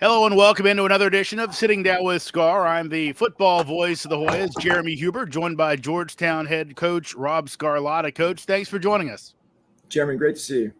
Hello and welcome into another edition of Sitting Down with Sgar. I'm the football voice of the Hoyas, Jeremy Huber, joined by Georgetown head coach Rob Scarlotta. Coach, thanks for joining us. Jeremy, great to see you.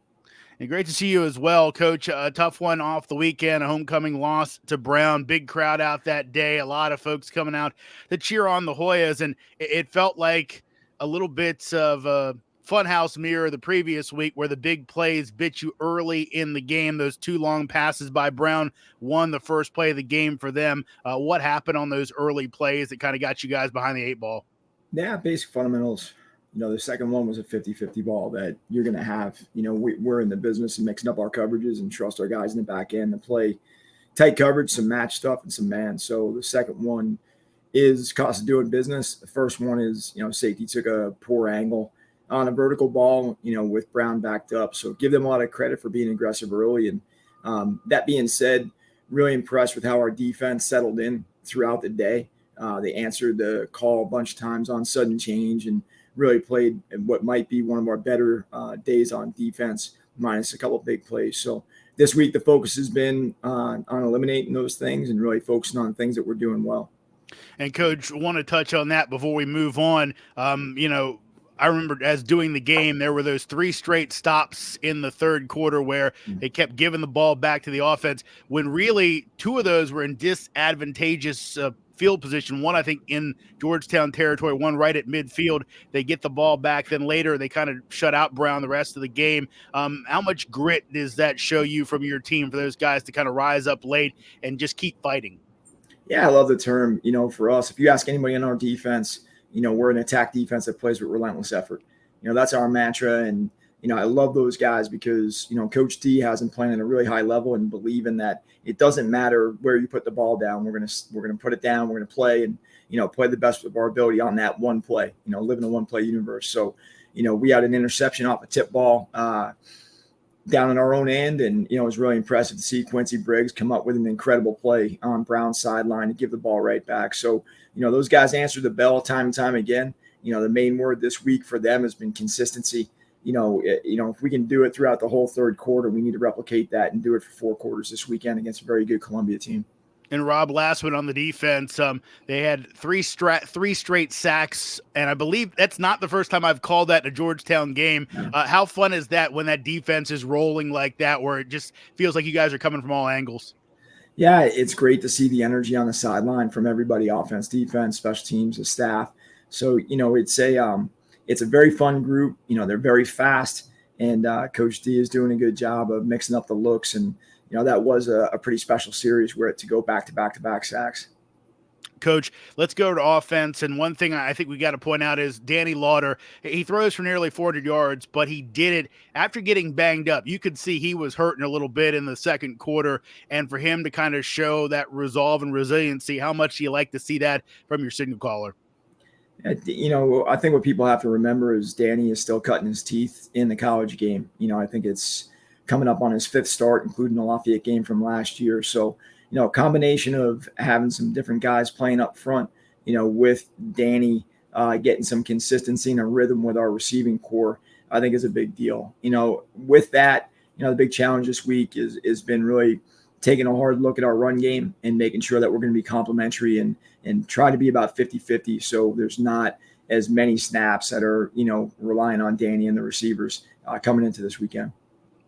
And great to see you as well, Coach. A tough one off the weekend, a homecoming loss to Brown. Big crowd out that day. A lot of folks coming out to cheer on the Hoyas, and it felt like a little bit of a funhouse mirror the previous week where the big plays bit you early in the game. Those two long passes by Brown won the first play of the game for them. What happened on those early plays that kind of got you guys behind the eight ball? Yeah, basic fundamentals. The second one was a 50-50 ball that you're going to have. We're in the business of mixing up our coverages and trust our guys in the back end to play tight coverage, some match stuff, and some man. So the second one is cost of doing business. The first one is, safety took a poor angle on a vertical ball, with Brown backed up. So give them a lot of credit for being aggressive early. And that being said, really impressed with how our defense settled in throughout the day. They answered the call a bunch of times on sudden change and really played what might be one of our better days on defense, minus a couple of big plays. So this week, the focus has been on eliminating those things and really focusing on things that we're doing well. And Coach, want to touch on that before we move on. I remember as doing the game, there were those three straight stops in the third quarter where they kept giving the ball back to the offense when really two of those were in disadvantageous field position. One, I think, in Georgetown territory, one right at midfield. They get the ball back. Then later they kind of shut out Brown the rest of the game. How much grit does that show you from your team for those guys to kind of rise up late and just keep fighting? Yeah, I love the term. For us, if you ask anybody in our defense, we're an attack defense that plays with relentless effort. That's our mantra. And, I love those guys because, Coach D has them playing at a really high level and believing that it doesn't matter where you put the ball down. We're going to put it down. We're going to play and, play the best of our ability on that one play, live in a one play universe. So, we had an interception off a tip ball down in our own end. And, it was really impressive to see Quincy Briggs come up with an incredible play on Brown's sideline to give the ball right back. So, those guys answered the bell time and time again. The main word this week for them has been consistency. If we can do it throughout the whole third quarter, we need to replicate that and do it for 4 quarters this weekend against a very good Columbia team. And Rob, last one on the defense, they had three straight sacks, and I believe that's not the first time I've called that in a Georgetown game. How fun is that when that defense is rolling like that, where it just feels like you guys are coming from all angles? Yeah, it's great to see the energy on the sideline from everybody, offense, defense, special teams, the staff. So, it's a very fun group. They're very fast, and Coach D is doing a good job of mixing up the looks. And, that was a pretty special series where to go back-to-back sacks. Coach, let's go to offense. And one thing I think we got to point out is Danny Lauder. He throws for nearly 400 yards, but he did it after getting banged up. You could see he was hurting a little bit in the second quarter. And for him to kind of show that resolve and resiliency, how much do you like to see that from your signal caller? I think what people have to remember is Danny is still cutting his teeth in the college game. I think it's coming up on his 5th start, including the Lafayette game from last year. So, a combination of having some different guys playing up front, with Danny getting some consistency and a rhythm with our receiving core, I think is a big deal. With that, the big challenge this week is been really taking a hard look at our run game and making sure that we're going to be complementary and try to be about 50-50. So there's not as many snaps that are, relying on Danny and the receivers coming into this weekend.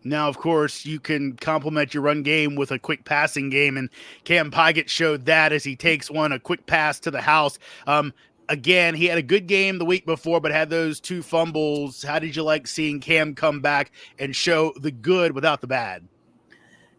Now, of course, you can complement your run game with a quick passing game, and Cam Pygott showed that as he takes a quick pass to the house. Again, he had a good game the week before, but had those 2 fumbles. How did you like seeing Cam come back and show the good without the bad?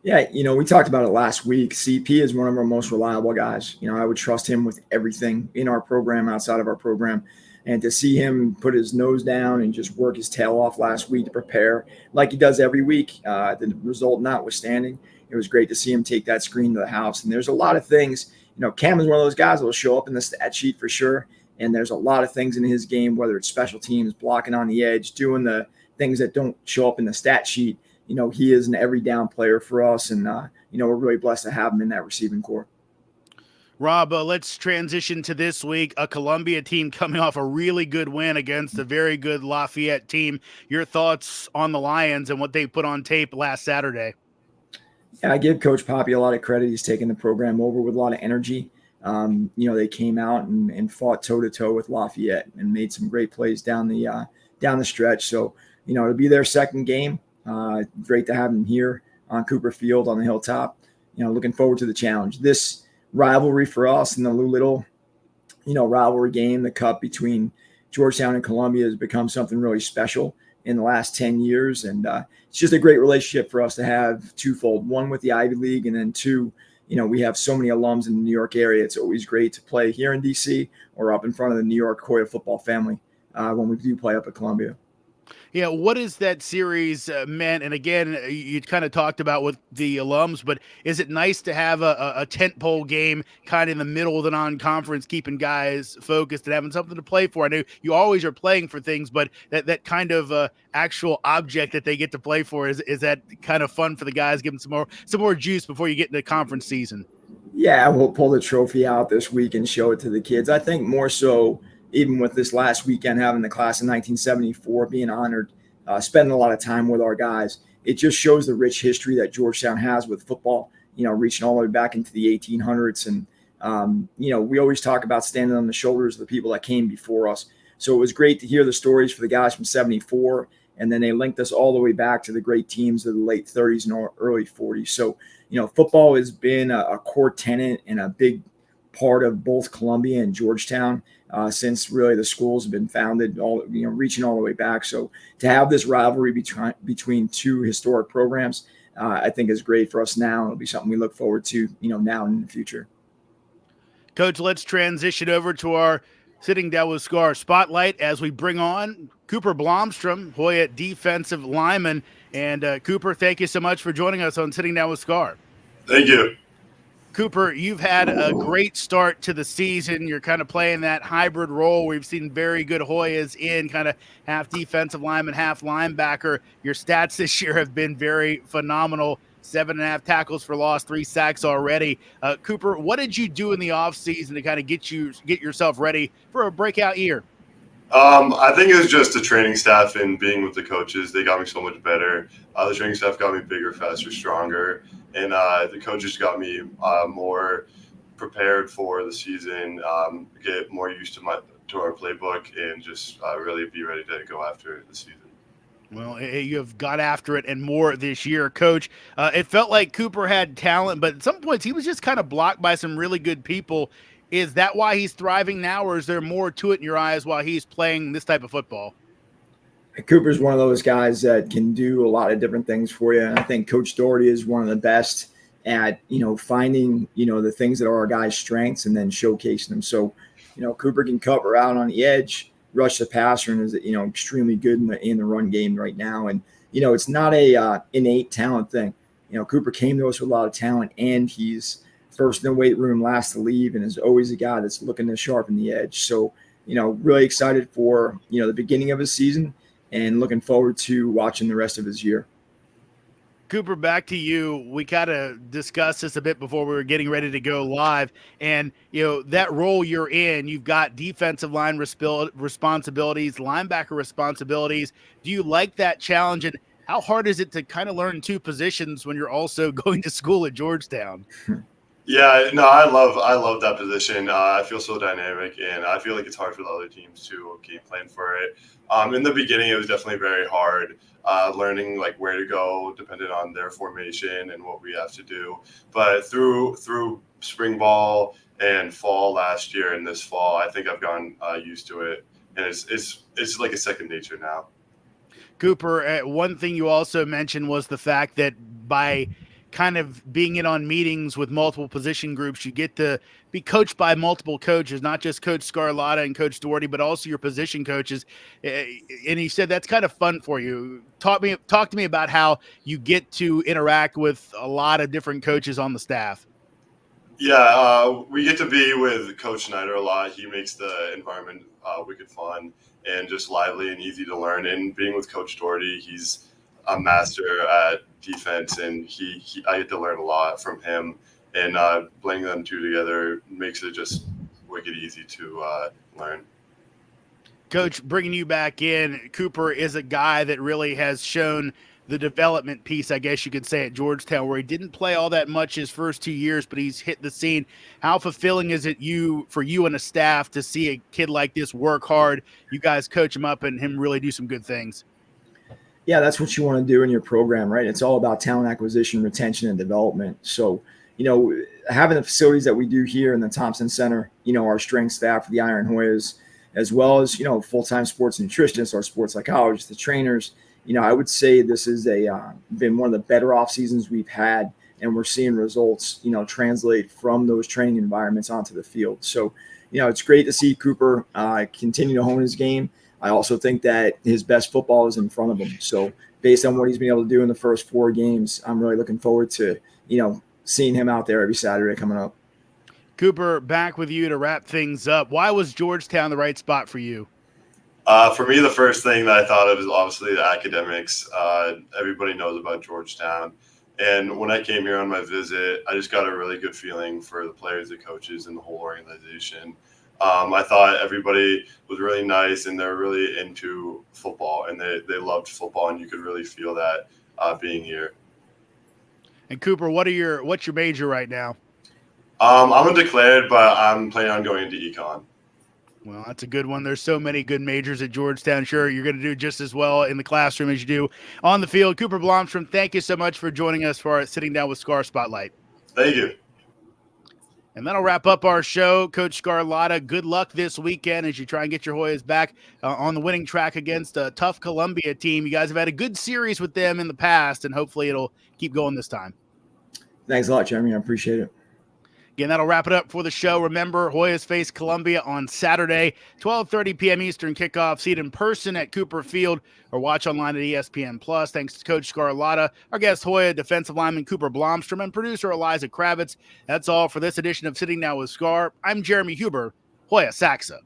Yeah, we talked about it last week. CP is one of our most reliable guys. I would trust him with everything in our program, outside of our program. And to see him put his nose down and just work his tail off last week to prepare like he does every week, the result notwithstanding, it was great to see him take that screen to the house. And there's a lot of things, Cam is one of those guys that will show up in the stat sheet for sure. And there's a lot of things in his game, whether it's special teams, blocking on the edge, doing the things that don't show up in the stat sheet. He is an every down player for us. And, we're really blessed to have him in that receiving core. Rob, let's transition to this week. A Columbia team coming off a really good win against a very good Lafayette team. Your thoughts on the Lions and what they put on tape last Saturday? Yeah, I give Coach Poppy a lot of credit. He's taken the program over with a lot of energy. They came out and fought toe to toe with Lafayette and made some great plays down the stretch. So, to be their second game, great to have them here on Cooper Field on the hilltop. Looking forward to the challenge. This rivalry for us in the Lou Little, rivalry game, the cup between Georgetown and Columbia has become something really special in the last 10 years. And it's just a great relationship for us to have twofold, one with the Ivy League, and then two, we have so many alums in the New York area. It's always great to play here in DC or up in front of the New York Hoya football family when we do play up at Columbia. Yeah, what is that series meant? And again, you kind of talked about with the alums, but is it nice to have a tent pole game kind of in the middle of the non-conference, keeping guys focused and having something to play for? I know you always are playing for things, but that kind of actual object that they get to play for is that kind of fun for the guys, give them some more juice before you get into conference season. Yeah, we'll pull the trophy out this week and show it to the kids. I think more so, even with this last weekend, having the class of 1974 being honored, spending a lot of time with our guys, it just shows the rich history that Georgetown has with football, reaching all the way back into the 1800s. And, we always talk about standing on the shoulders of the people that came before us. So it was great to hear the stories for the guys from 74. And then they linked us all the way back to the great teams of the late 30s and early 40s. So, football has been a core tenet and a big part of both Columbia and Georgetown since really the schools have been founded, reaching all the way back. So to have this rivalry between two historic programs, I think is great for us now. It'll be something we look forward to, now and in the future. Coach, let's transition over to our Sitting Down with Sgar spotlight as we bring on Cooper Blomstrom, Hoya defensive lineman. And Cooper, thank you so much for joining us on Sitting Down with Sgar. Thank you. Cooper, you've had a great start to the season. You're kind of playing that hybrid role. We've seen very good Hoyas in kind of half defensive lineman, half linebacker. Your stats this year have been very phenomenal. 7.5 tackles for loss, 3 sacks already. Cooper, what did you do in the offseason to kind of get yourself ready for a breakout year? I think it was just the training staff and being with the coaches. They got me so much better. The training staff got me bigger, faster, stronger, and the coaches got me more prepared for the season. Get more used to our playbook, and just really be ready to go after the season. Well, you have got after it and more this year, Coach. It felt like Cooper had talent, but at some points he was just kind of blocked by some really good people. Is that why he's thriving now, or is there more to it in your eyes while he's playing this type of football? Cooper's one of those guys that can do a lot of different things for you. And I think Coach Doherty is one of the best at, finding, the things that are our guys' strengths and then showcasing them. So, Cooper can cover out on the edge, rush the passer, and is, extremely good in the run game right now. And, it's not a innate talent thing. Cooper came to us with a lot of talent, and he's first in the weight room, last to leave, and is always a guy that's looking to sharpen the edge. So, really excited for, the beginning of his season and looking forward to watching the rest of his year. Cooper, back to you. We kind of discussed this a bit before we were getting ready to go live. And, that role you're in, you've got defensive line responsibilities, linebacker responsibilities. Do you like that challenge? And how hard is it to kind of learn two positions when you're also going to school at Georgetown? Yeah, no, I love that position. I feel so dynamic, and I feel like it's hard for the other teams to game plan for it. In the beginning, it was definitely very hard learning like where to go, depending on their formation and what we have to do. But through spring ball and fall last year and this fall, I think I've gotten used to it, and it's like a second nature now. Cooper, one thing you also mentioned was the fact that by kind of being in on meetings with multiple position groups, you get to be coached by multiple coaches, not just Coach Scarlotta and Coach Doherty, but also your position coaches. And he said that's kind of fun for you. Talk to me about how you get to interact with a lot of different coaches on the staff. Yeah, we get to be with Coach Snyder a lot. He makes the environment wicked fun and just lively and easy to learn. And being with Coach Doherty, he's a master at defense, and I get to learn a lot from him. And blending them two together makes it just wicked easy to learn. Coach, bringing you back in, Cooper is a guy that really has shown the development piece, I guess you could say, at Georgetown, where he didn't play all that much his first 2 years, but he's hit the scene. How fulfilling is it for you and the staff to see a kid like this work hard? You guys coach him up and him really do some good things. Yeah, that's what you want to do in your program, right? It's all about talent acquisition, retention, and development. So, having the facilities that we do here in the Thompson Center, our strength staff, the Iron Hoyas, as well as, full-time sports nutritionists, our sports psychologists, the trainers, I would say this is been one of the better off seasons we've had, and we're seeing results, translate from those training environments onto the field. So, it's great to see Cooper continue to hone his game. I also think that his best football is in front of him. So based on what he's been able to do in the first 4 games, I'm really looking forward to, seeing him out there every Saturday coming up. Cooper, back with you to wrap things up. Why was Georgetown the right spot for you? For me, the first thing that I thought of is obviously the academics. Everybody knows about Georgetown. And when I came here on my visit, I just got a really good feeling for the players, the coaches, and the whole organization. I thought everybody was really nice, and they're really into football, and they loved football, and you could really feel that being here. And Cooper, what's your major right now? I'm undeclared, but I'm planning on going into econ. Well, that's a good one. There's so many good majors at Georgetown. Sure, you're going to do just as well in the classroom as you do on the field. Cooper Blomstrom, thank you so much for joining us for our Sitting Down with Sgar Spotlight. Thank you. And that'll wrap up our show. Coach Scarlotta, good luck this weekend as you try and get your Hoyas back on the winning track against a tough Columbia team. You guys have had a good series with them in the past, and hopefully it'll keep going this time. Thanks a lot, Jeremy. I appreciate it. Again, that'll wrap it up for the show. Remember, Hoyas face Columbia on Saturday, 12:30 p.m. Eastern kickoff. See it in person at Cooper Field or watch online at ESPN+. Thanks to Coach Scarlotta, our guest Hoya defensive lineman Cooper Blomstrom, and producer Eliza Kravitz. That's all for this edition of Sitting Down with Scar. I'm Jeremy Huber, Hoya Saxa.